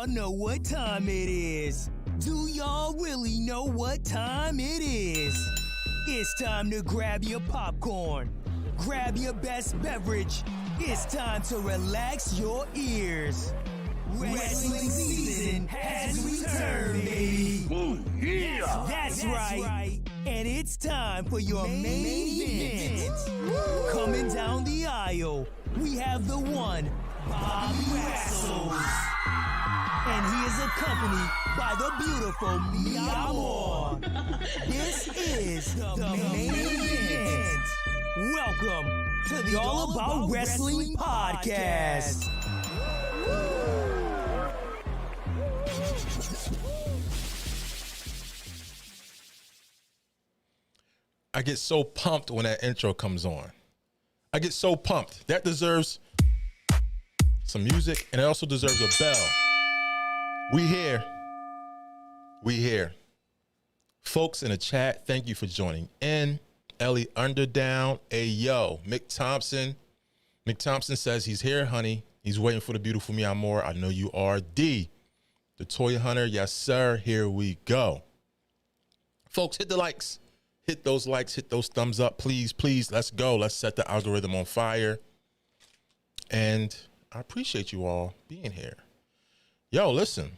know what time it is? Do y'all really know what time it is? It's time to grab your popcorn, grab your best beverage. It's time to relax your ears. Wrestling season has returned, baby. Ooh, yeah. That's right. And it's time for your main event. Coming down the aisle, we have the one, Bobby Wrestles. And he is accompanied by the beautiful Amor. This is the main event. Welcome to the All About Wrestling podcast. I get so pumped when that intro comes on. I get so pumped. That deserves some music, and it also deserves a bell. We here. Folks in the chat, thank you for joining in. Ellie Underdown, Ayo, Mick Thompson. Mick Thompson says he's here, honey. He's waiting for the beautiful me, Amor. I know you are. D, the Toy Hunter, yes, sir. Here we go. Folks, hit the likes. Hit those likes, hit those thumbs up, please, please. Let's go. Let's set the algorithm on fire. And I appreciate you all being here. Yo, listen.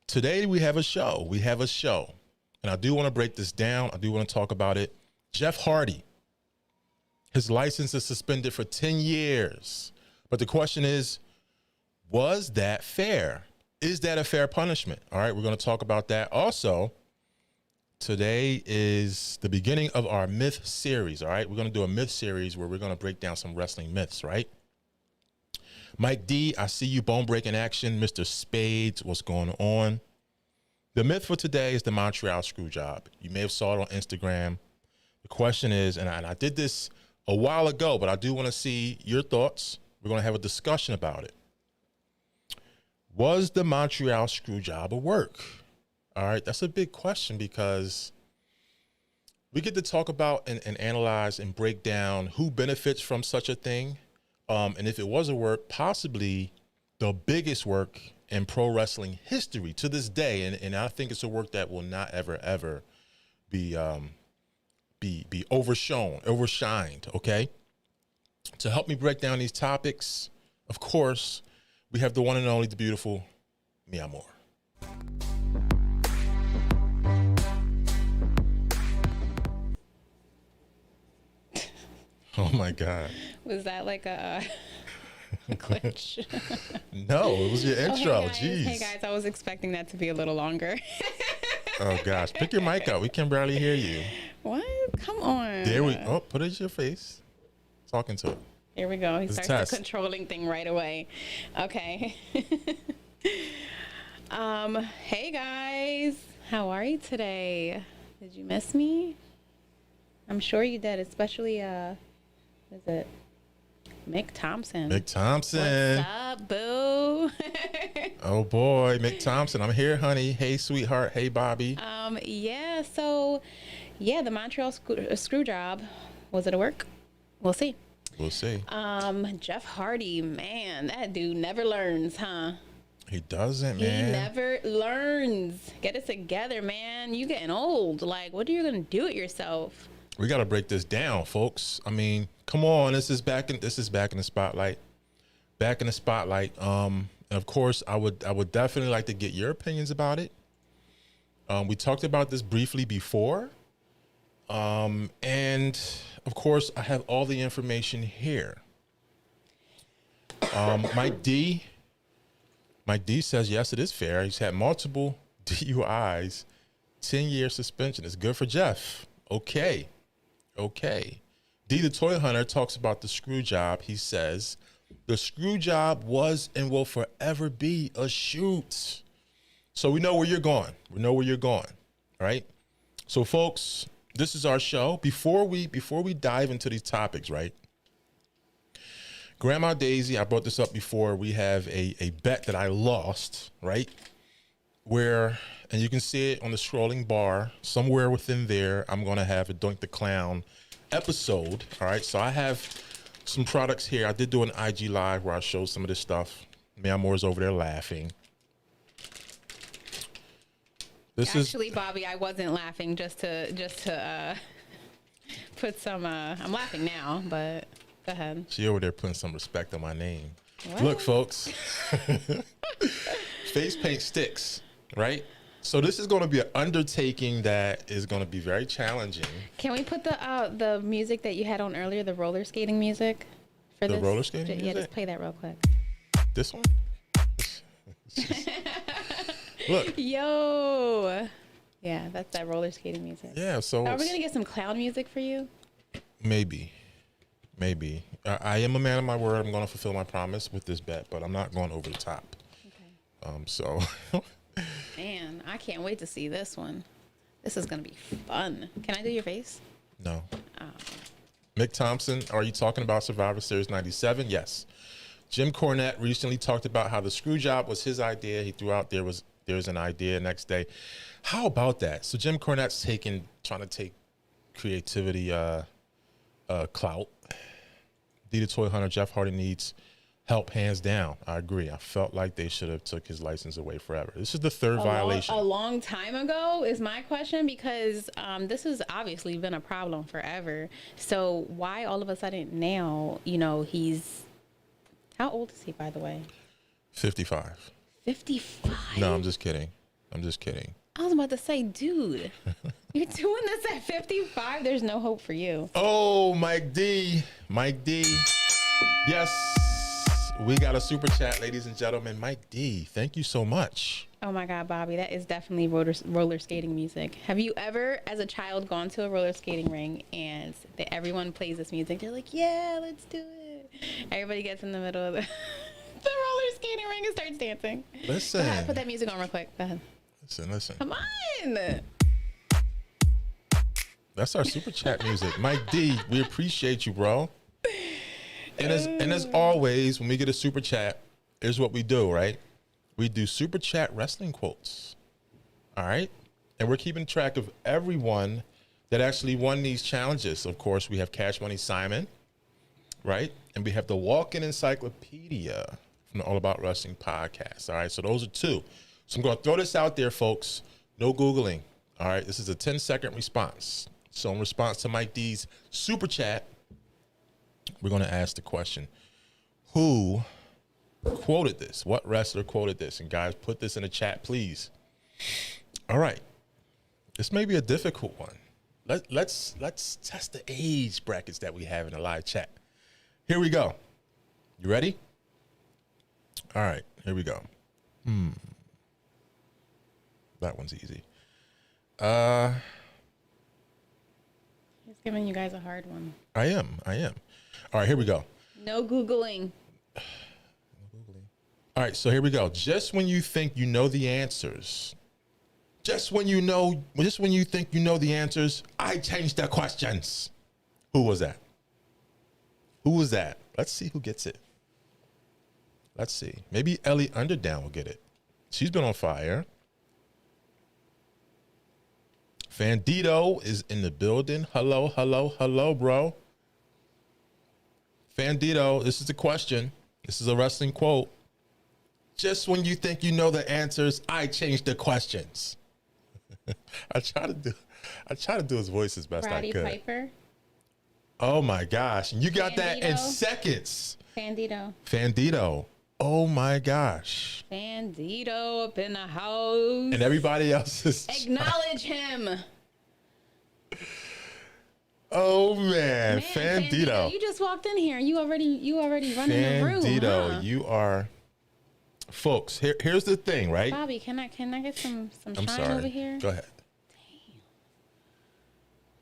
Today we have a show. And I do want to break this down. I do want to talk about it. Jeff Hardy. His license is suspended for 10 years. But the question is, was that fair? Is that a fair punishment? All right, we're going to talk about that. Also, today is the beginning of our myth series, all right? We're going to do a myth series where we're going to break down some wrestling myths, right? Mike D, I see you, bone breaking action. Mr. Spades, what's going on? The myth for today is the Montreal Screwjob. You may have saw it on Instagram. The question is, and I did this a while ago, but I do want to see your thoughts. We're going to have a discussion about it. Was the Montreal Screwjob a work? All right, that's a big question because we get to talk about and analyze and break down who benefits from such a thing. And if it was a work, possibly the biggest work in pro wrestling history to this day. And I think it's a work that will not ever be overshined, okay? To help me break down these topics, of course, we have the one and only, the beautiful Mi Amor. Oh my God. Was that like a glitch? No, it was your intro. Hey guys, Jeez. Hey guys, I was expecting that to be a little longer. Oh gosh. Pick your mic up. We can barely hear you. What? Come on. There we go. Oh, put it in your face. Talking to it. Here we go. He It's a starts test. the controlling thing right away. Okay. Hey guys. How are you today? Did you miss me? I'm sure you did, especially what is it? Mick Thompson. Mick Thompson. What's up, boo? Oh boy, Mick Thompson. I'm here, honey. Hey, sweetheart. Hey, Bobby. Yeah, so the Montreal Screwjob, was it a work? We'll see. We'll see. Jeff Hardy, man, that dude never learns, huh? He doesn't, man. He never learns. Get it together, man. You getting old. Like, what are you gonna do with yourself? We got to break this down, folks. I mean, come on. This is back in the spotlight. Back in the spotlight. And of course, I would definitely like to get your opinions about it. We talked about this briefly before. And of course, I have all the information here. Mike D says, yes, it is fair. He's had multiple DUIs, 10-year suspension. It's good for Jeff. Okay. D, the Toy Hunter, talks about the screw job. He says, the screw job was and will forever be a shoot. So we know where you're going. All right? So, folks, this is our show. Before we dive into these topics, right? Grandma Daisy, I brought this up before. We have a bet that I lost, right? Where, and you can see it on the scrolling bar, somewhere within there, I'm going to have a Doink the Clown episode. All right. So I have some products here. I did do an IG live where I showed some of this stuff. Mi Amor's over there laughing. This Actually, Bobby, I wasn't laughing just to put some. I'm laughing now, but go ahead. She over there putting some respect on my name. What? Look, folks, face paint sticks, right? So this is going to be an undertaking that is going to be very challenging. Can we put the music that you had on earlier, the roller skating music, for The this? roller skating Yeah, music? just play that real quick. This one? Look. Yo. Yeah, that's that roller skating music. Yeah, so Are we gonna get some clown music for you? maybe. I am a man of my word. I'm going to fulfill my promise with this bet, but I'm not going over the top. Okay. So Man, I can't wait to see this one. This is gonna be fun. Can I do your face? no. Oh. Mick Thompson, are you talking about Survivor Series 97? Yes. Jim Cornette recently talked about how the screw job was his idea. He threw out there's an idea next day. How about that? So Jim Cornette's trying to take creativity clout. Dita Toy Hunter, Jeff Hardy needs help, hands down. I agree. I felt like they should have took his license away forever. This is the third violation. A long time ago is my question, because this has obviously been a problem forever. So why all of a sudden now, he's... How old is he, by the way? 55. 55? No, I'm just kidding. I was about to say, dude, you're doing this at 55? There's no hope for you. Oh, Mike D. Yes, we got a super chat, ladies and gentlemen. Mike D, thank you so much. Oh my God, Bobby, that is definitely roller skating music. Have you ever, as a child, gone to a roller skating ring and everyone plays this music? They're like, yeah, let's do it. Everybody gets in the middle of the roller skating ring and starts dancing. Listen. Go ahead, put that music on real quick. Go ahead. Listen. Come on. That's our super chat music. Mike D, we appreciate you, bro. And as always, when we get a super chat, here's what we do, right? We do super chat wrestling quotes. All right? And we're keeping track of everyone that actually won these challenges. Of course, we have Cash Money Simon, right? And we have the Walk-In Encyclopedia from the All About Wrestling podcast. All right? So those are two. So I'm going to throw this out there, folks. No Googling. All right? This is a 10-second response. So in response to Mike D's super chat, we're going to ask the question, who quoted this? What wrestler quoted this? And guys, put this in the chat, please. All right. This may be a difficult one. Let's test the age brackets that we have in the live chat. Here we go. You ready? All right. Here we go. That one's easy. He's giving you guys a hard one. I am. All right, here we go. No Googling. All right, so here we go. Just when you think you know the answers, just when you think you know the answers, I change the questions. Who was that? Let's see who gets it. Let's see. Maybe Ellie Underdown will get it. She's been on fire. Fandito is in the building. Hello, bro. Fandito, this is the question. This is a wrestling quote. Just when you think you know the answers, I change the questions. I try to do his voice as best Roddy I could. Piper. Oh my gosh. And you got that in Fandito. seconds. Fandito. Oh my gosh. Fandito up in the house. And everybody else is Acknowledge him. Oh man, Fandito. You just walked in here. You already running the room. Fandito, Huh? you are, folks. Here's the thing, right? Bobby, can I get some I'm shine sorry. over here? Go ahead.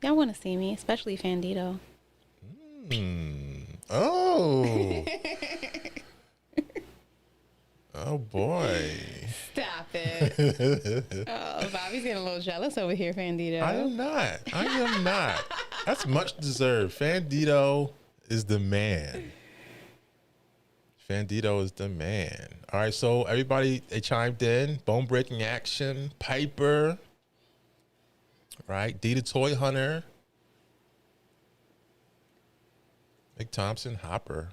Y'all want to see me, especially Fandito. Oh. Oh boy. Stop it. Oh, Bobby's getting a little jealous over here, Fandito. I am not. That's much deserved. Fandito is the man. All right, so everybody, they chimed in. Bone breaking action. Piper. Right. Dita Toy Hunter. Mick Thompson. Hopper.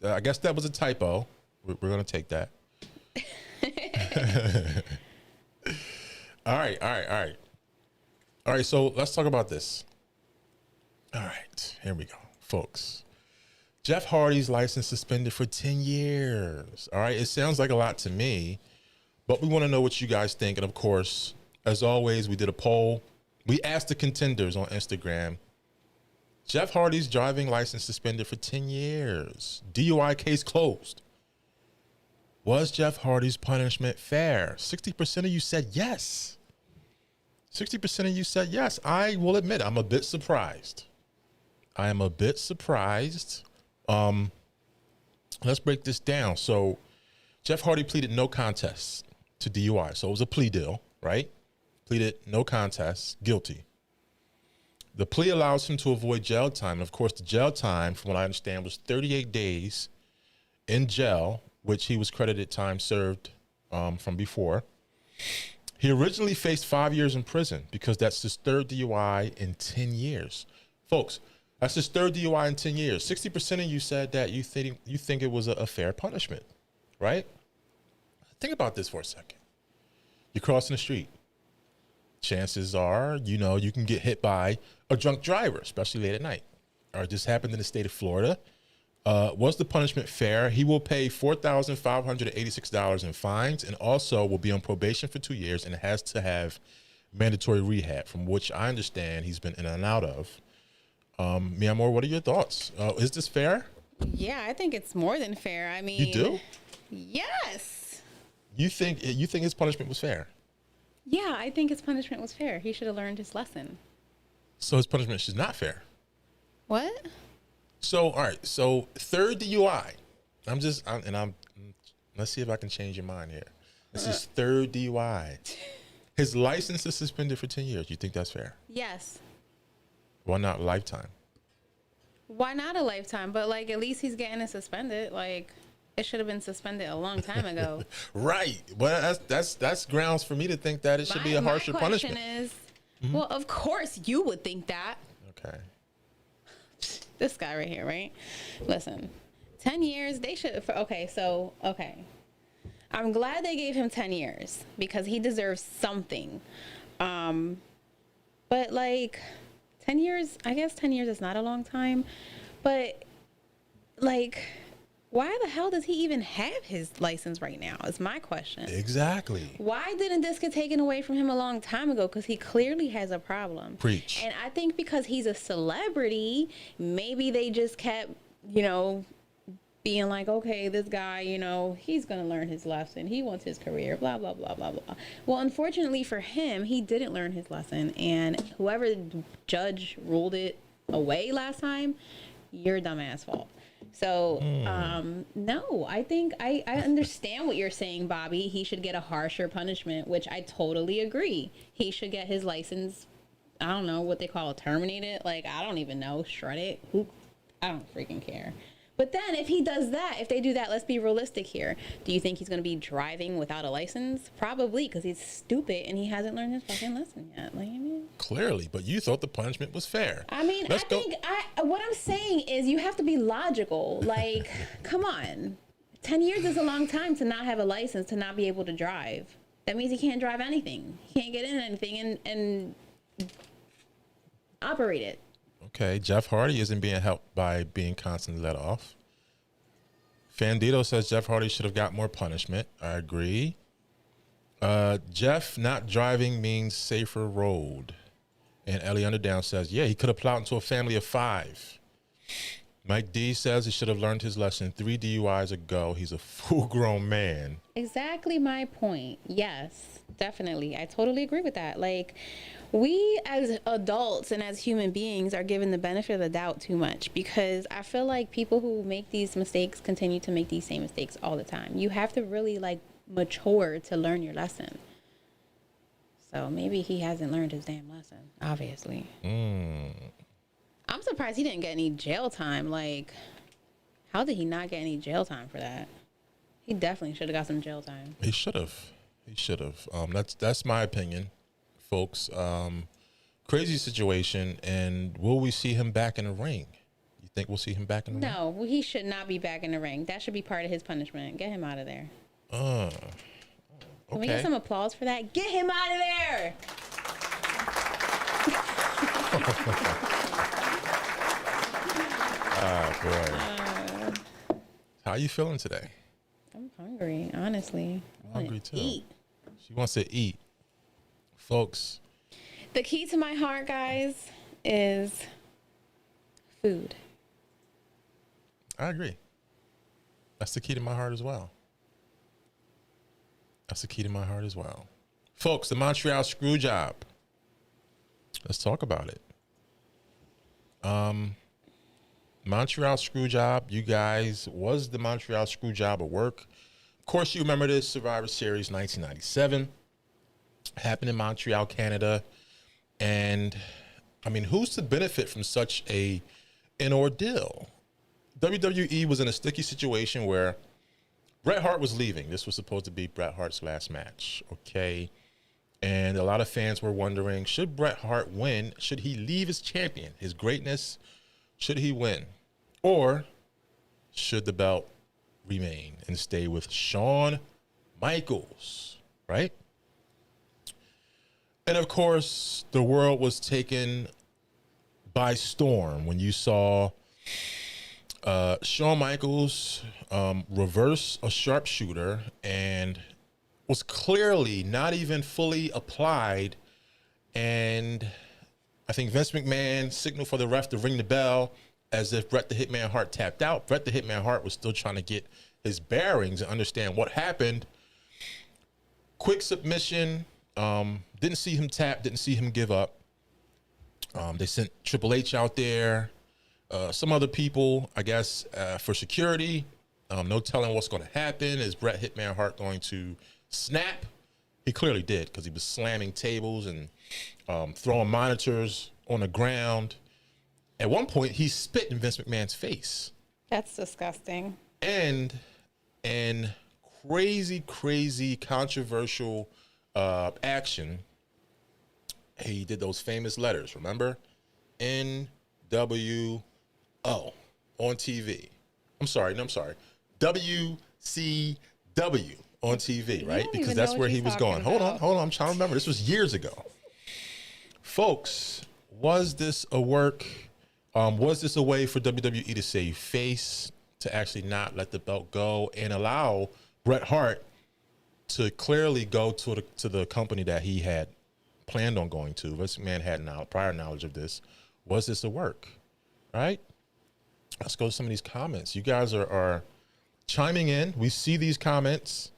I guess that was a typo. We're going to take that. All right. All right, so let's talk about this. All right, here we go, folks. Jeff Hardy's license suspended for 10 years. All right, it sounds like a lot to me, but we want to know what you guys think. And of course, as always, we did a poll. We asked the contenders on Instagram. Jeff Hardy's driving license suspended for 10 years. DUI case closed. Was Jeff Hardy's punishment fair? 60% of you said yes. 60% of you said yes. I will admit, I'm a bit surprised. I am a bit surprised. Let's break this down. So Jeff Hardy pleaded no contest to DUI. So it was a plea deal, right? Pleaded no contest, guilty. The plea allows him to avoid jail time. Of course, the jail time, from what I understand, was 38 days in jail, which he was credited time served from before. He originally faced 5 years in prison because that's his third DUI in 10 years. Folks, that's his third DUI in 10 years. 60% of you said that you think it was a fair punishment, right? Think about this for a second. You're crossing the street. Chances are, you can get hit by a drunk driver, especially late at night. All right, this happened in the state of Florida. Was the punishment fair? He will pay $4,586 in fines and also will be on probation for 2 years and has to have mandatory rehab, from which I understand he's been in and out of. Amor, what are your thoughts? Is this fair? Yeah, I think it's more than fair. I mean, you do? Yes. You think his punishment was fair? Yeah, I think his punishment was fair. He should have learned his lesson. So his punishment is not fair. What? So all right. So third DUI. Let's see if I can change your mind here. This is third DUI. His license is suspended for 10 years. You think that's fair? Yes. Why not lifetime? Why not a lifetime? But at least he's getting it suspended. It should have been suspended a long time ago. Right. Well, that's grounds for me to think that it should be a harsher punishment. My question is, well, of course you would think that. Okay. This guy right here, right? Listen, 10 years, they should, okay. I'm glad they gave him 10 years because he deserves something. But 10 years, I guess 10 years is not a long time, but why the hell does he even have his license right now is my question. Exactly. Why didn't this get taken away from him a long time ago? Because he clearly has a problem. Preach. And I think because he's a celebrity, maybe they just kept, being like, okay, this guy, he's going to learn his lesson. He wants his career, blah, blah, blah, blah, blah. Well, unfortunately for him, he didn't learn his lesson. And whoever judge ruled it away last time, your dumbass fault. So, no, I think I understand what you're saying, Bobby. He should get a harsher punishment, which I totally agree. He should get his license, I don't know what they call it, terminated. I don't even know, shred it. I don't freaking care. But then if he does that, if they do that, let's be realistic here. Do you think he's going to be driving without a license? Probably, because he's stupid and he hasn't learned his fucking lesson yet. Clearly, but you thought the punishment was fair. I mean, what I'm saying is you have to be logical. Come on. 10 years is a long time to not have a license, to not be able to drive. That means he can't drive anything. He can't get in anything and operate it. Okay, Jeff Hardy isn't being helped by being constantly let off. Fandito says Jeff Hardy should have got more punishment. I agree. Jeff not driving means safer road. And Ellie Underdown says, yeah, he could have plowed into a family of 5. Mike D says he should have learned his lesson 3 DUIs ago. He's a full-grown man. Exactly my point. Yes, definitely. I totally agree with that. We as adults and as human beings are given the benefit of the doubt too much, because I feel like people who make these mistakes continue to make these same mistakes all the time. You have to really mature to learn your lesson. So maybe he hasn't learned his damn lesson, obviously. I'm surprised he didn't get any jail time. How did he not get any jail time for that? He definitely should have got some jail time. He should have. That's my opinion, folks. Crazy situation. And will we see him back in the ring? You think we'll see him back in the ring? No, he should not be back in the ring. That should be part of his punishment. Get him out of there. Can we get some applause for that? Get him out of there! Oh, boy. How you feeling today? I'm hungry, honestly. I'm hungry, too. Eat. She wants to eat. Folks. The key to my heart, guys, is food. I agree. That's the key to my heart as well. That's the key to my heart as well. Folks, the Montreal Screwjob. Let's talk about it. Montreal Screwjob, you guys, was the Montreal Screwjob a work? Of course, you remember this Survivor Series 1997. Happened in Montreal, Canada. And, I mean, who's to benefit from such an ordeal? WWE was in a sticky situation where Bret Hart was leaving. This was supposed to be Bret Hart's last match, okay? And a lot of fans were wondering, should Bret Hart win? Should he leave as champion? His greatness, should he win? Or should the belt remain and stay with Shawn Michaels, right? And of course, the world was taken by storm when you saw Shawn Michaels reverse a sharpshooter and was clearly not even fully applied. And I think Vince McMahon signaled for the ref to ring the bell as if Bret the Hitman Hart tapped out. Bret the Hitman Hart was still trying to get his bearings and understand what happened. Quick submission. Didn't see him tap, didn't see him give up. They sent Triple H out there. Some other people, I guess, for security. No telling what's going to happen. Is Bret Hitman Hart going to snap? He clearly did, because he was slamming tables and throwing monitors on the ground. At one point, he spit in Vince McMahon's face. That's disgusting. And crazy, controversial action. He did those famous letters, remember? NWO on TV. I'm sorry. WCW on TV, right? Because that's where he was going. Hold on. I'm trying to remember. This was years ago. Folks, was this a work? Was this a way for WWE to save face, to actually not let the belt go and allow Bret Hart to clearly go to the company that he had planned on going to? Vince McMahon had prior knowledge of this. Was this a work? Right? Let's go to some of these comments. You guys are chiming in. We see these comments.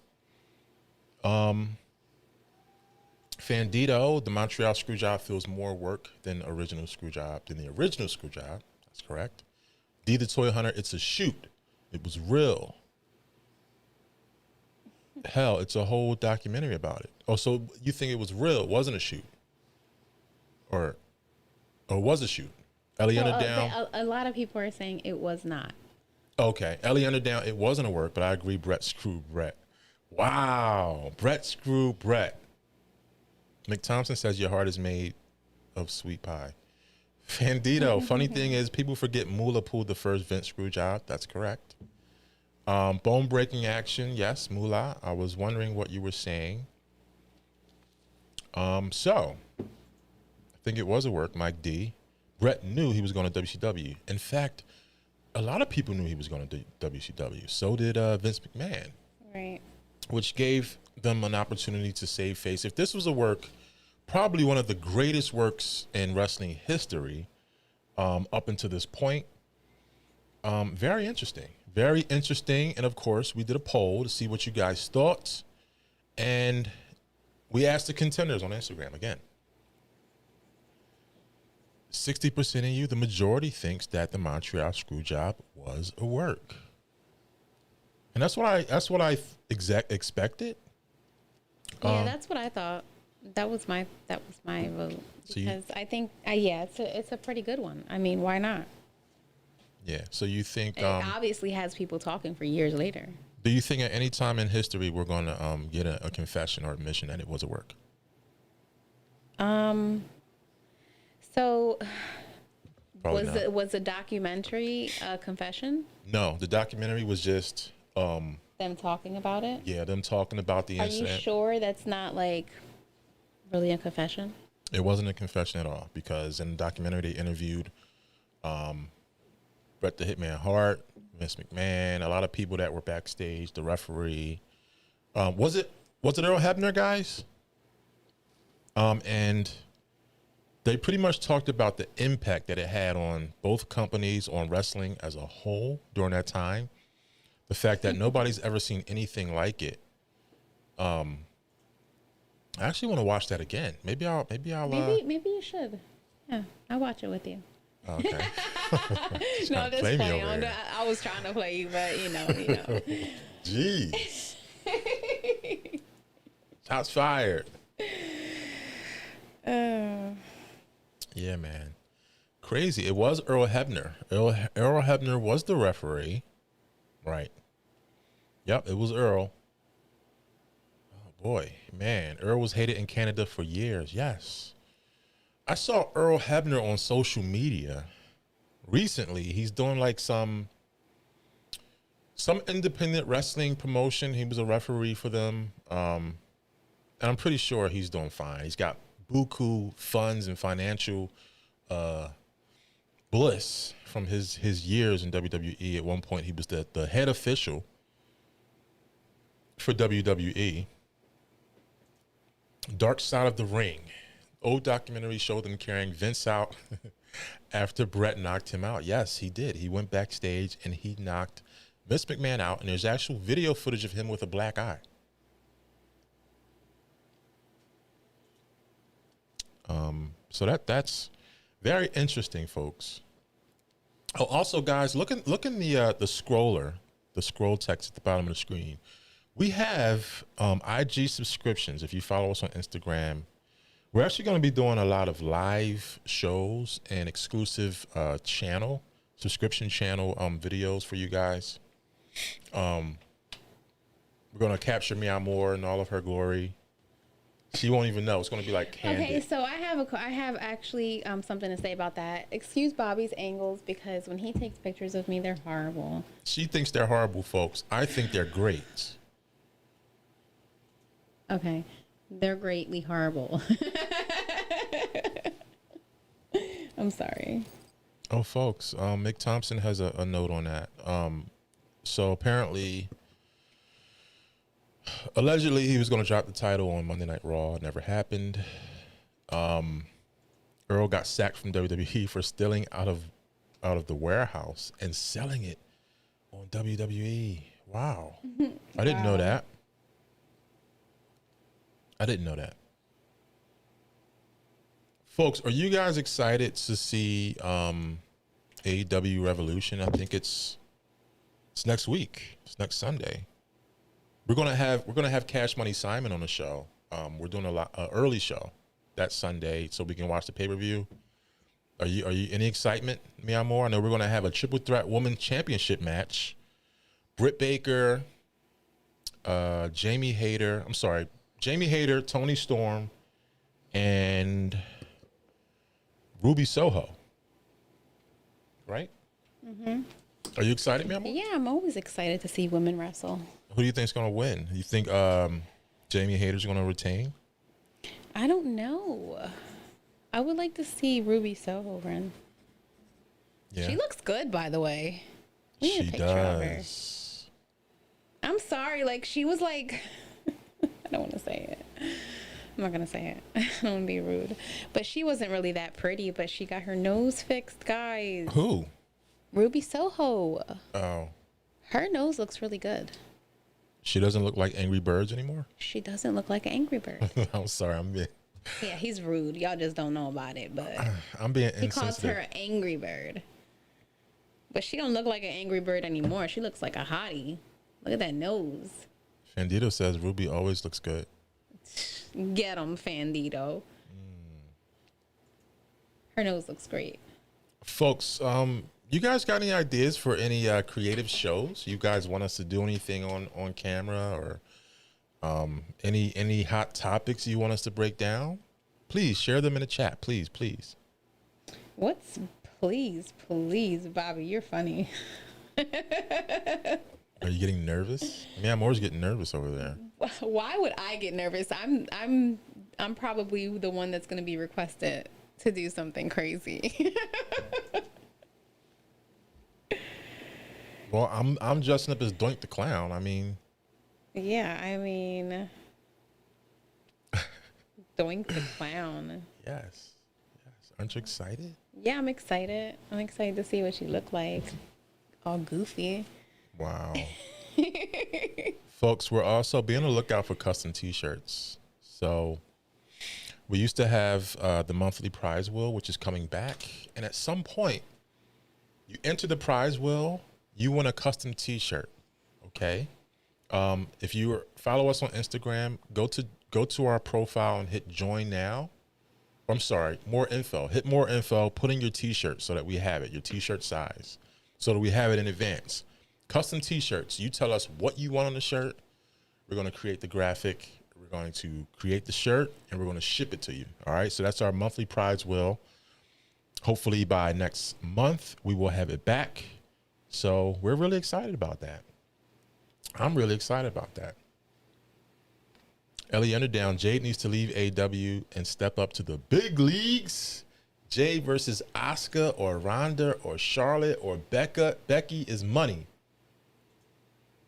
Fandito, the Montreal Screwjob feels more work than the original Screwjob. That's correct. D the Toy Hunter, it's a shoot. It was real. Hell, it's a whole documentary about it. Oh, so you think it was real? It wasn't a shoot? Or was a shoot? Ellie Underdown. A lot of people are saying it was not. Okay, Ellie Underdown, it wasn't a work, but I agree. Bret screwed Bret. Wow, Bret screwed Bret. Mick Thompson says your heart is made of sweet pie. Fandito, funny thing is people forget Moolah pulled the first Vince Screwjob. That's correct. Bone breaking action, yes, Moolah. I was wondering what you were saying. So I think it was a work. Mike D. Bret knew he was going to WCW. In fact, a lot of people knew he was going to WCW. So did Vince McMahon. Right. Which gave them an opportunity to save face. If this was a work, probably one of the greatest works in wrestling history up until this point. Very interesting. Very interesting. And of course, we did a poll to see what you guys thought. And we asked the contenders on Instagram again. 60% of you, the majority, thinks that the Montreal Screwjob was a work. And that's what I expected. Yeah, that's what I thought. That was my vote, because I think it's a pretty good one. I mean, why not? Yeah. So you think it obviously has people talking for years later. Do you think at any time in history we're going to get a confession or admission that it was a work? So Probably was the documentary a confession? No, the documentary was just Them talking about it? Yeah, them talking about the Are incident. you sure that's not like really a confession? It wasn't a confession at all, because in the documentary they interviewed Bret the Hitman Hart, Vince McMahon, a lot of people that were backstage, the referee. Was it Earl Hebner, guys? And they pretty much talked about the impact that it had on both companies, on wrestling as a whole during that time. The fact that nobody's ever seen anything like it. I actually want to watch that again. Maybe I'll. Maybe you should. Yeah, I'll watch it with you. Okay. No, that's play me funny. over here. I was trying to play you, but you know. Jeez. Shots fired. Yeah, man. Crazy. It was Earl Hebner. Earl Hebner was the referee. Right. Yep, it was Earl. Oh, boy. Man, Earl was hated in Canada for years. Yes. I saw Earl Hebner on social media recently. He's doing like some independent wrestling promotion. He was a referee for them. And I'm pretty sure he's doing fine. He's got buku funds and financial bliss from his years in WWE. At one point, he was the head official for WWE. Dark Side of the Ring. Old documentary showed them carrying Vince out after Bret knocked him out. Yes, he did. He went backstage and he knocked Vince McMahon out, and there's actual video footage of him with a black eye. So that's very interesting, folks. Oh, also, guys, look in the scroller, the scroll text at the bottom of the screen. We have IG subscriptions. If you follow us on Instagram, we're actually going to be doing a lot of live shows and exclusive subscription channel videos for you guys. We're going to capture Amor in all of her glory. She won't even know. It's going to be like candid. Okay, so I have actually something to say about that. Excuse Bobby's angles, because when he takes pictures of me, they're horrible. She thinks they're horrible, folks. I think they're great. Okay, they're greatly horrible. I'm sorry. Oh, folks, Mick Thompson has a note on that. So apparently, allegedly, he was going to drop the title on Monday Night Raw. It never happened. Earl got sacked from WWE for stealing out of the warehouse and selling it on WWE. Wow. I didn't know that. I didn't know that. Folks, are you guys excited to see AEW Revolution? I think it's next week. It's next Sunday. We're gonna have Cash Money Simon on the show. We're doing an early show that Sunday so we can watch the pay-per-view. Are you any excitement, Amor? I know we're gonna have a triple threat women's championship match. Britt Baker, Jamie Hayter, Toni Storm, and Ruby Soho. Right? Mm-hmm. Are you excited, Amor? Yeah, I'm always excited to see women wrestle. Who do you think is going to win? You think Jamie Hayter's going to retain? I don't know. I would like to see Ruby Soho win. Yeah. She looks good, by the way. We need a picture of her. I'm sorry. Like, she was like... I don't want to say it. I'm not going to say it. I don't want to be rude. But she wasn't really that pretty, but she got her nose fixed, guys. Who? Ruby Soho. Oh. Her nose looks really good. She doesn't look like Angry Birds anymore? She doesn't look like an Angry Bird. I'm sorry. I'm being... Yeah, he's rude. Y'all just don't know about it, but... I'm being He calls insensitive. her an Angry Bird. But she don't look like an Angry Bird anymore. She looks like a hottie. Look at that nose. Fandito says Ruby always looks good. Get him, Fandito. Her nose looks great. Folks, you guys got any ideas for any creative shows? You guys want us to do anything on camera, or any hot topics you want us to break down? Please share them in the chat. Please. Please, Bobby, you're funny. Are you getting nervous? I mean, Amor's getting nervous over there. Why would I get nervous? I'm probably the one that's going to be requested to do something crazy. Well, I'm dressing up as Doink the Clown. I mean, Yeah, I mean, Doink the Clown. yes. Aren't you excited? Yeah, I'm excited. I'm excited to see what you look like. All goofy. Wow. Folks, we're also be on the lookout for custom t-shirts. So we used to have the monthly prize wheel, which is coming back. And at some point, you enter the prize wheel, you win a custom t-shirt. Okay. If you follow us on Instagram, go to our profile and hit join now. I'm sorry, more info. Hit more info, put in your t-shirt so that we have it, your t-shirt size, so that we have it in advance. Custom t-shirts. You tell us what you want on the shirt. We're going to create the graphic. We're going to create the shirt, and we're going to ship it to you. All right. So that's our monthly prize wheel. Hopefully by next month, we will have it back. So we're really excited about that. I'm really excited about that. Ellie Underdown, Jade needs to leave AW and step up to the big leagues. Jade versus Asuka or Ronda or Charlotte or Becky is money.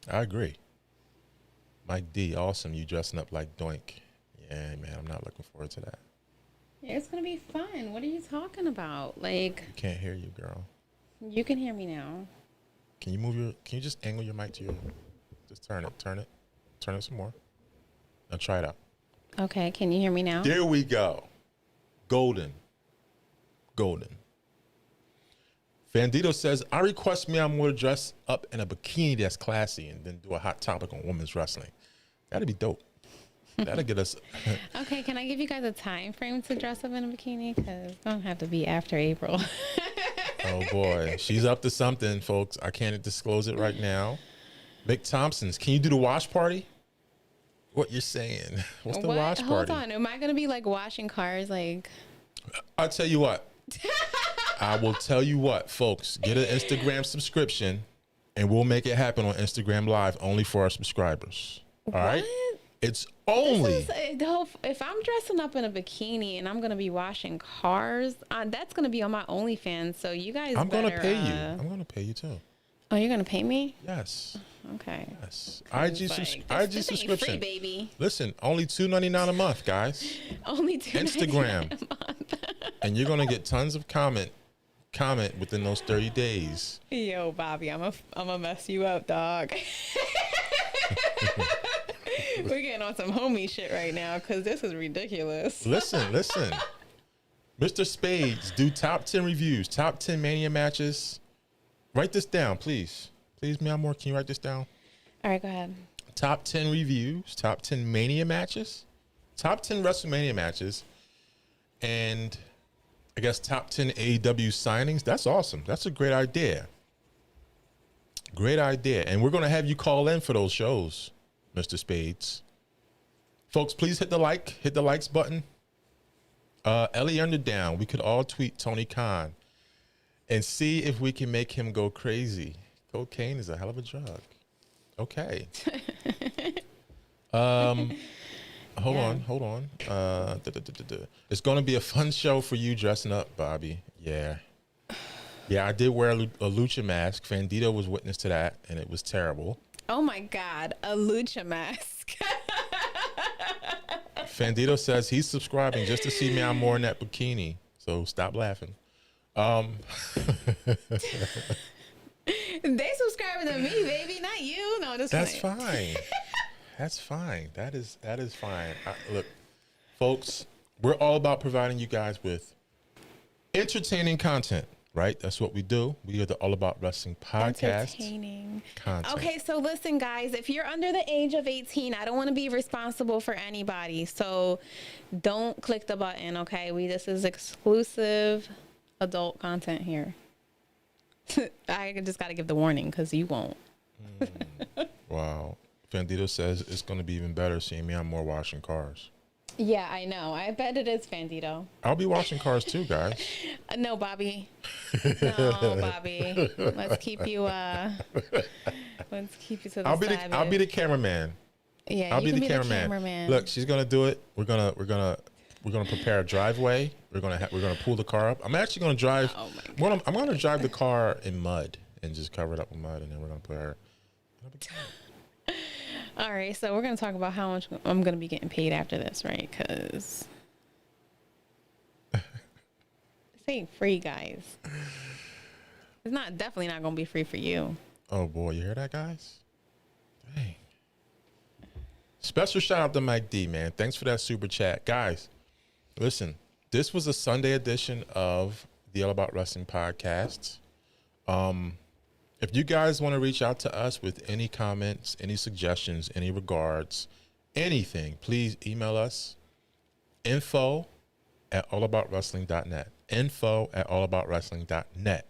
I agree. Mike D, awesome. You dressing up like Doink. Yeah, man, I'm not looking forward to that. Yeah, it's going to be fun. What are you talking about? Like, I can't hear you, girl. you can hear me now. Can you just angle your mic to your, just turn it some more. Now try it out. Okay, can you hear me now? There we go. Golden. Vandito says, I request me I'm more dress up in a bikini that's classy and then do a hot topic on women's wrestling. That'd be dope. That'll get us. Okay, can I give you guys a time frame to dress up in a bikini? Because it's going to have to be after April. Oh, boy. She's up to something, folks. I can't disclose it right now. Mick Thompson's, can you do the wash party? What you're saying? What's the wash party? Hold on. Am I going to be like washing cars? Like, I'll tell you what. I will tell you what, folks. Get an Instagram subscription, and we'll make it happen on Instagram Live only for our subscribers. All right? It's only. If I'm dressing up in a bikini and I'm going to be washing cars, that's going to be on my OnlyFans. So you guys I'm going to better, pay you. I'm going to pay you too. Oh, you're going to pay me? Yes. Okay. Yes. Like, IG this subscription. ain't free, baby. Listen, only $2.99 a month, guys. Only $2.99 Instagram. a month. And you're going to get tons of comment within those 30 days. Yo, Bobby, I'm gonna mess you up, dog. We're getting on some homie shit right now because this is ridiculous. Listen. Mr. Spades, do top 10 reviews, top 10 Mania matches. Write this down, please. Please, Amor, can you write this down? All right, go ahead. Top 10 reviews, top 10 Mania matches, top 10 WrestleMania matches, and I guess top 10 AEW signings. That's awesome. That's a great idea. Great idea. And we're going to have you call in for those shows, Mr. Spades. Folks, please hit the likes button. Ellie Underdown, we could all tweet Tony Khan and see if we can make him go crazy. Cocaine is a hell of a drug. Okay. Hold on. It's going to be a fun show for you dressing up, Bobby. Yeah, I did wear a lucha mask. Fandito was witness to that, and it was terrible. Oh, my God. A lucha mask. Fandito says he's subscribing just to see me on more in that bikini. So stop laughing. They subscribing to me, baby, not you. No, that's fine. That's fine. That is fine. Look, folks, we're all about providing you guys with entertaining content, right? That's what we do. We are the All About Wrestling podcast. Entertaining content. Okay, so listen, guys, if you're under the age of 18, I don't want to be responsible for anybody. So don't click the button, okay? This is exclusive adult content here. I just got to give the warning because you won't. Wow. Fandito says it's going to be even better seeing me on more washing cars. Yeah, I know. I bet it is Bandito. I'll be washing cars too, guys. No, Bobby. No, Bobby. Let's keep you. Let's keep you to the side. I'll be the cameraman. Yeah, I'll you be can the cameraman. Look, she's gonna do it. We're gonna prepare a driveway. We're gonna pull the car up. I'm actually gonna drive. Oh my God. I'm gonna drive the car in mud and just cover it up with mud, and then we're gonna put her. All right, so we're gonna talk about how much I'm gonna be getting paid after this, right? Because this ain't free, guys. It's definitely not gonna be free for you. Oh boy, you hear that, guys? Dang. Special shout out to Mike D, man. Thanks for that super chat, guys. Listen, this was a Sunday edition of the All About Wrestling podcast. If you guys want to reach out to us with any comments, any suggestions, any regards, anything, please email us info@allaboutwrestling.net. info@allaboutwrestling.net.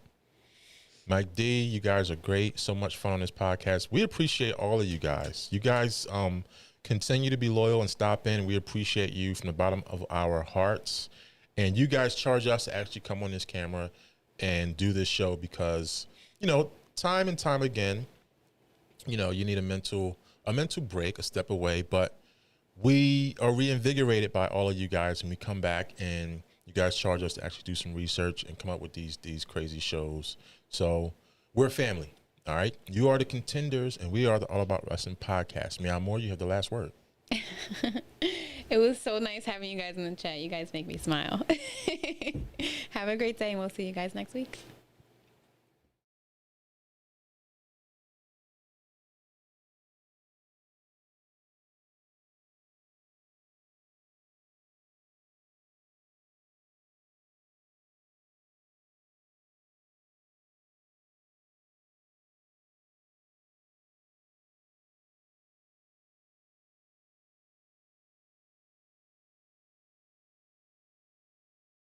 Mike D, you guys are great. So much fun on this podcast. We appreciate all of you guys. You guys continue to be loyal and stop in. We appreciate you from the bottom of our hearts. And you guys charge us to actually come on this camera and do this show because, time and time again, you need a mental break, a step away, but we are reinvigorated by all of you guys, and we come back and you guys charge us to actually do some research and come up with these crazy shows. So we're a family, all right? You are the Contenders, and we are the All About Wrestling podcast. Amor, you have the last word. It was so nice having you guys in the chat. You guys make me smile. Have a great day, and we'll see you guys next week.